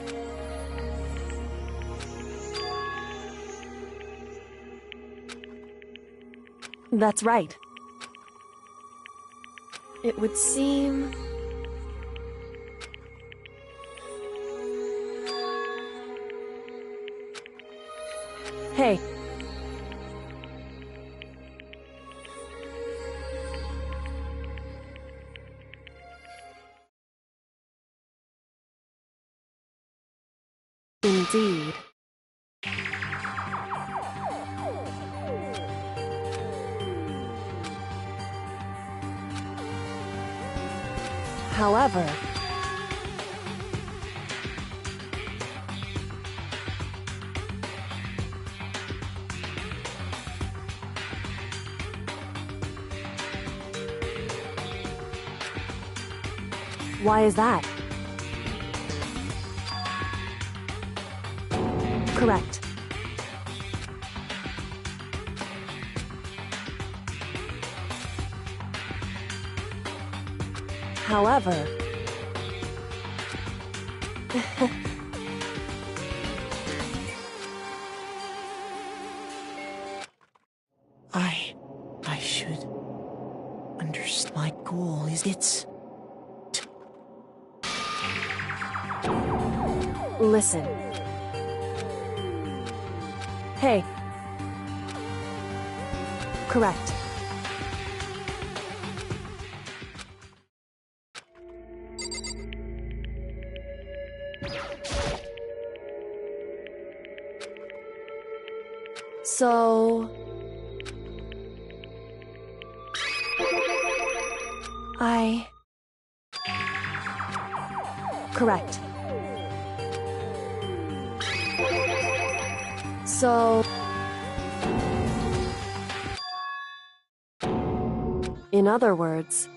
That's right. It would seem... Hey. Indeed. However, why is that? Correct. However, I should understand. My goal is listen. Hey. Correct. So... Correct. So... In other words...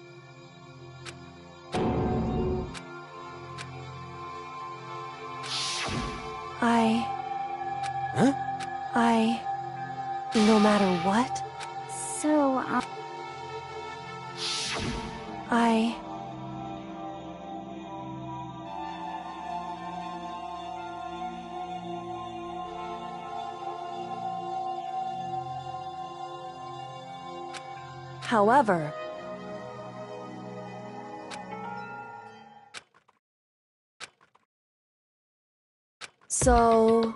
Huh? No matter what? So, However... So...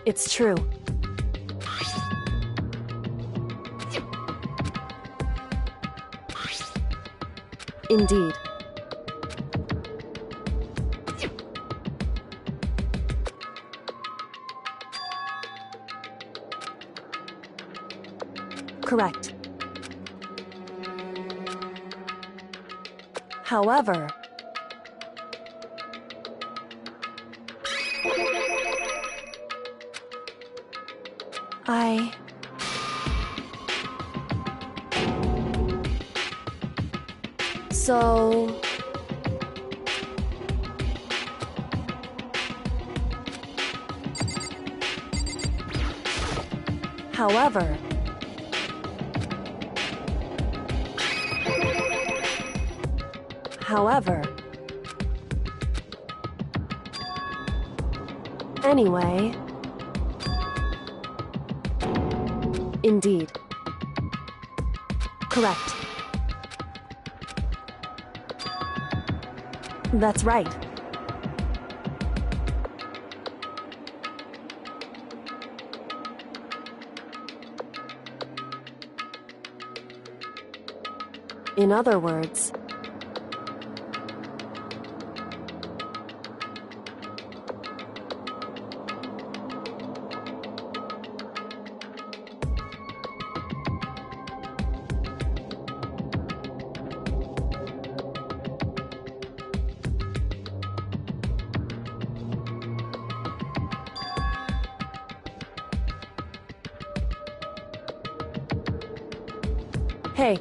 It's true. Indeed. Correct. However... So... However... However... Anyway... Indeed. Correct. That's right. In other words, hey.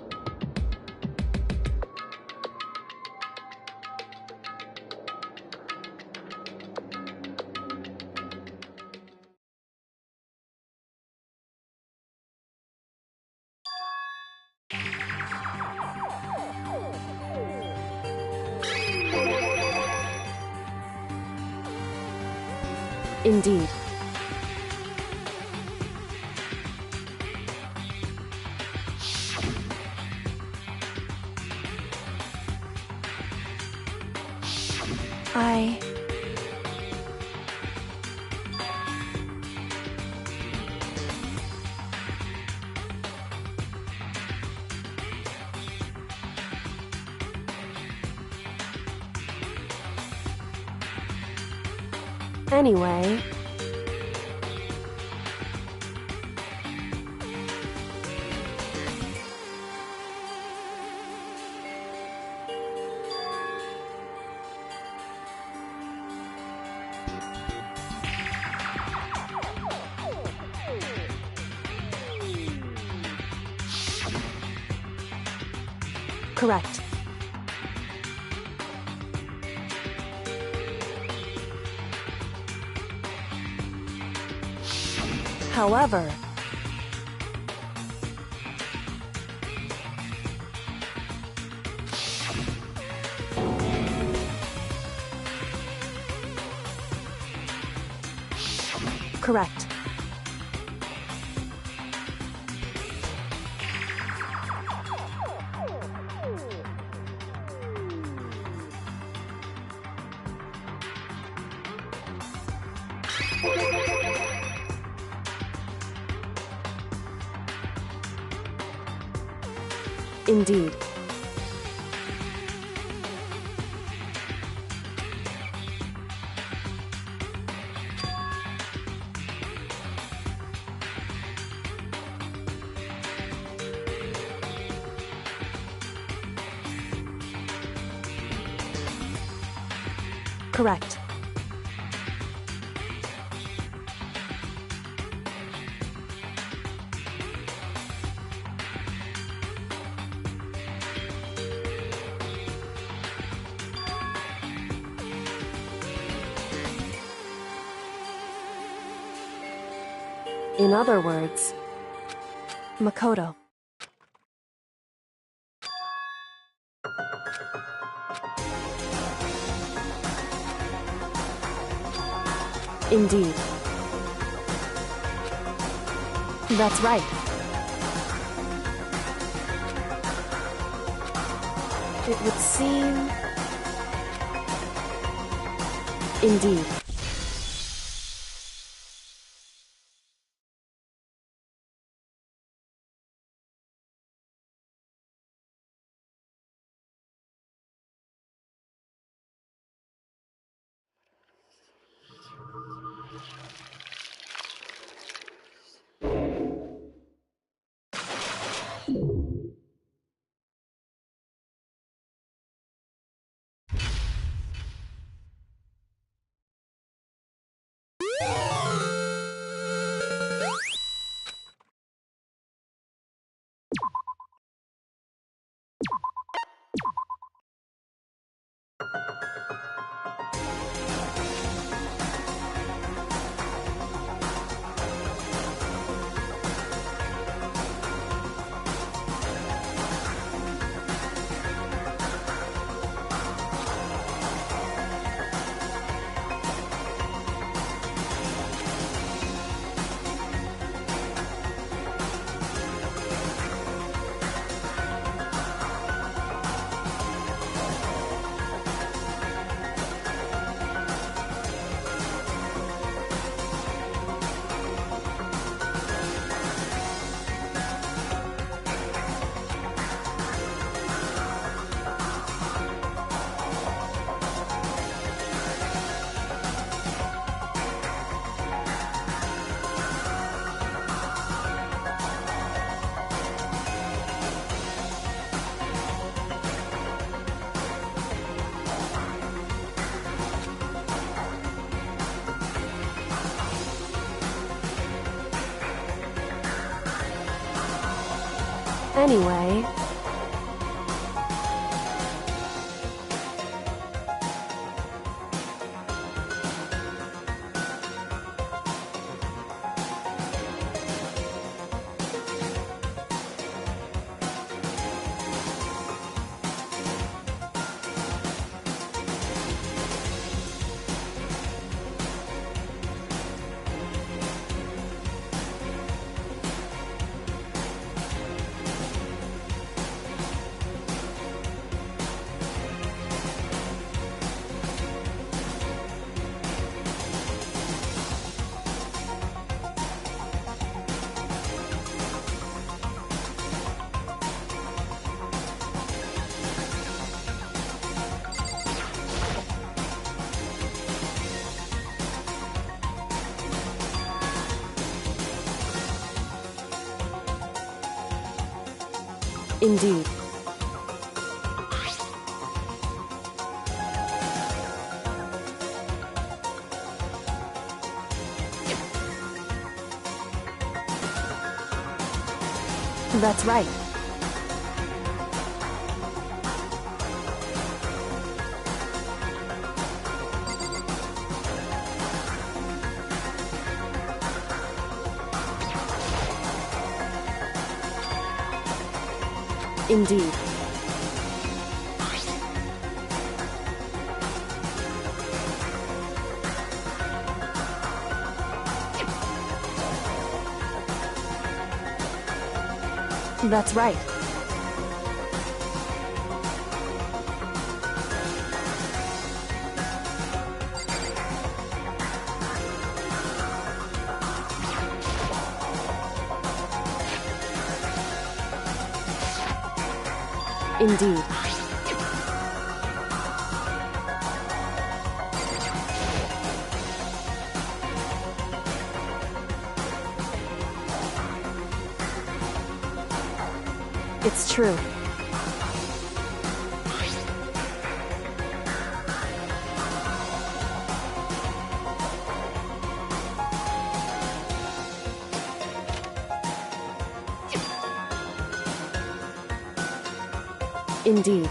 Indeed. Anyway... Correct. However... Correct. Indeed. Correct. In other words, Makoto. Indeed. That's right. It would seem... Indeed. Anyway... Indeed. That's right. Indeed. That's right. Indeed. It's true. Indeed.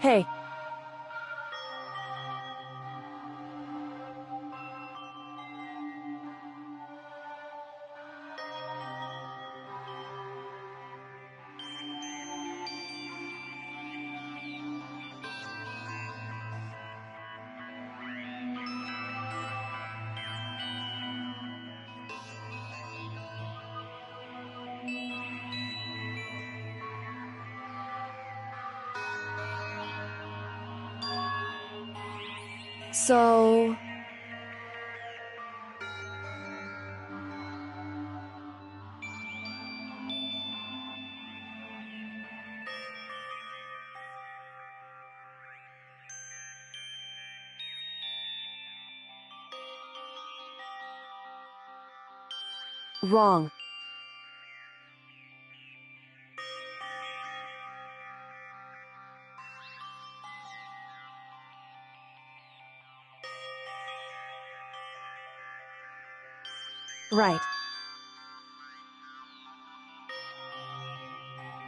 Hey. So... Wrong. Right.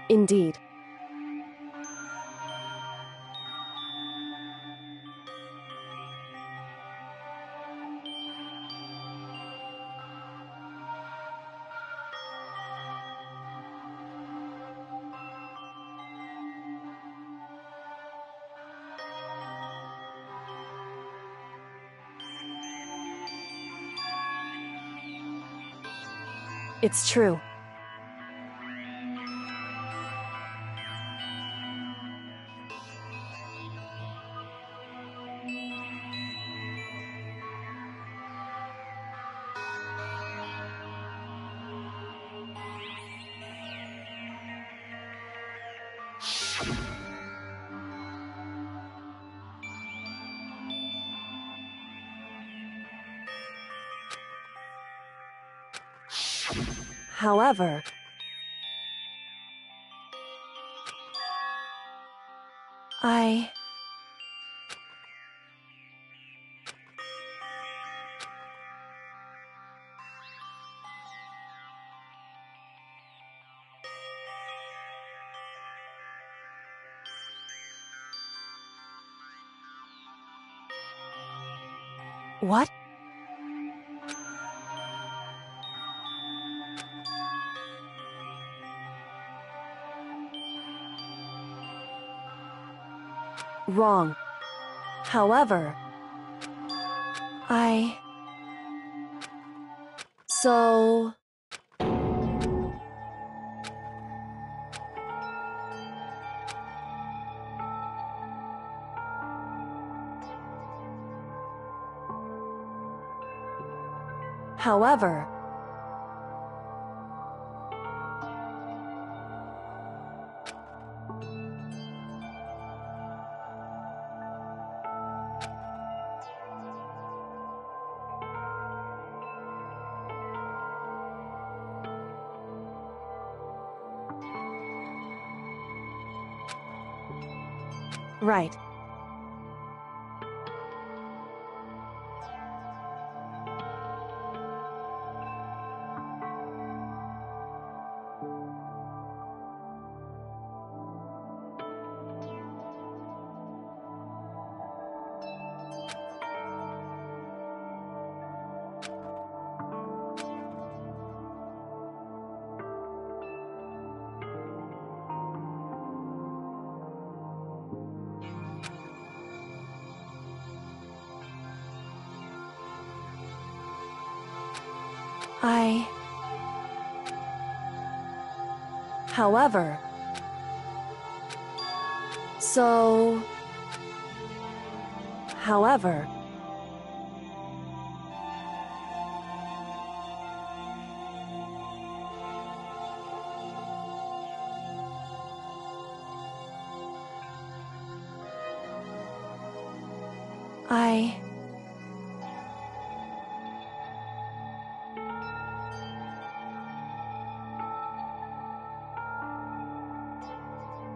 Indeed. It's true. However, What? Wrong. However, So... However... Right. However... So... However...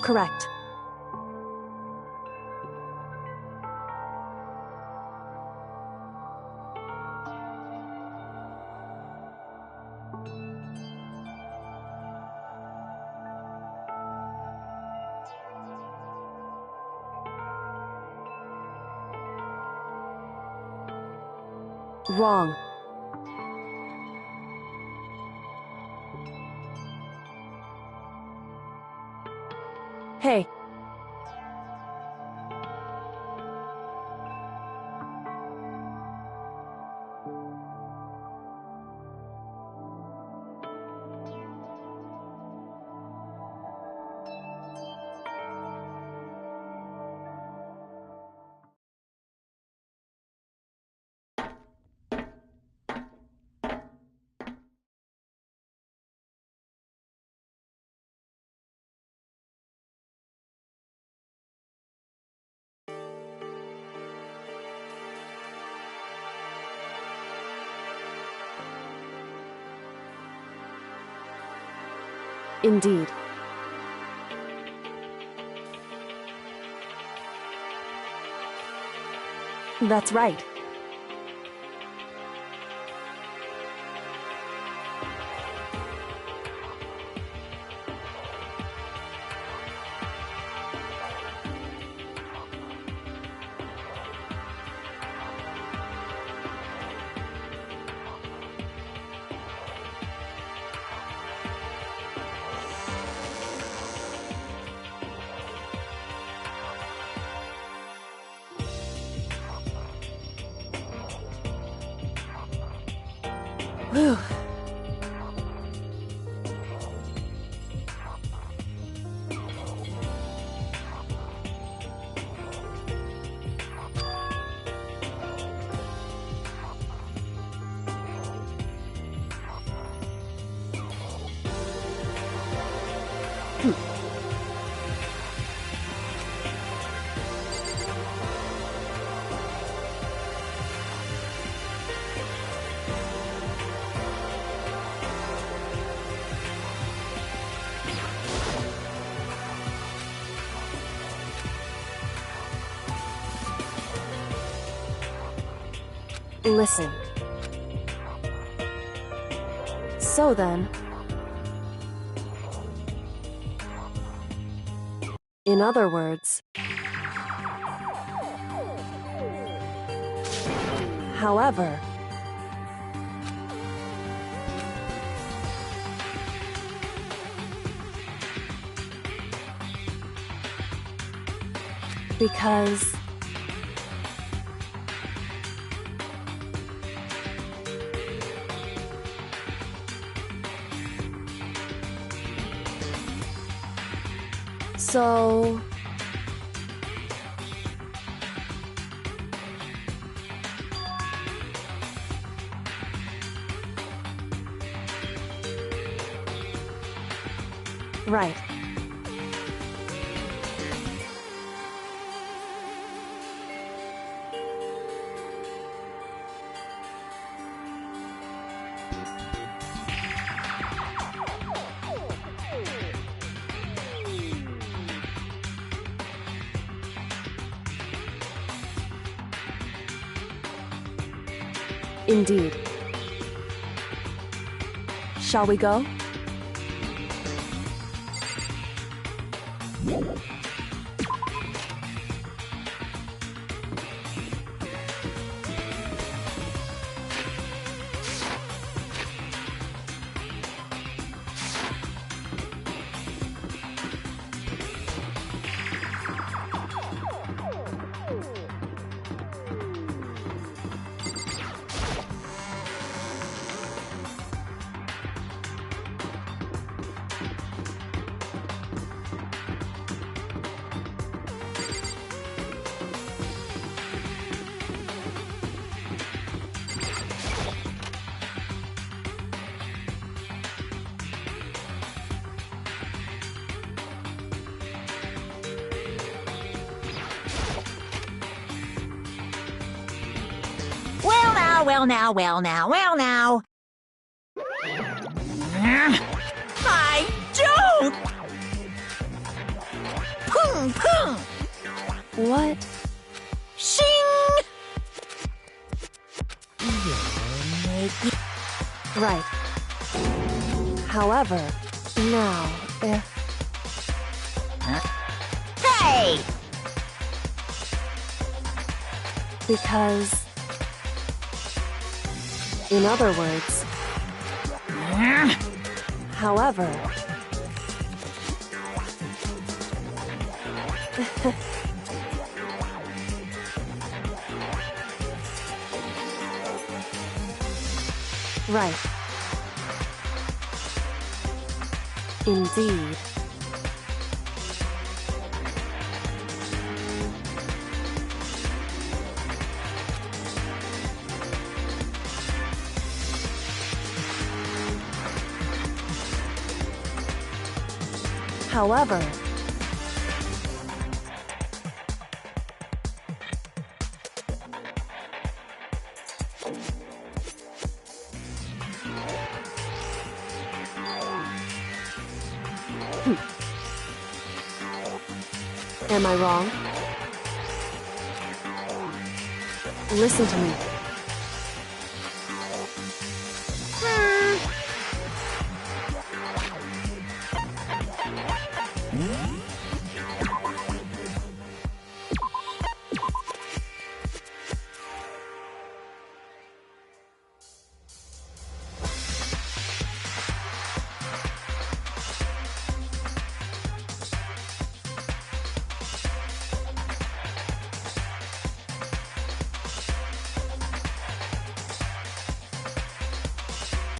Correct. Wrong. Hey. Indeed. That's right. Whew. Listen. So then... In other words... However... Because... So... Right. Indeed. Shall we go? Well now, well now, well now. I don't! Pung, pung! What? Shing! Right. However, now, if... Hey! Because... In other words... However... Right. Indeed. However... Am I wrong? Listen to me.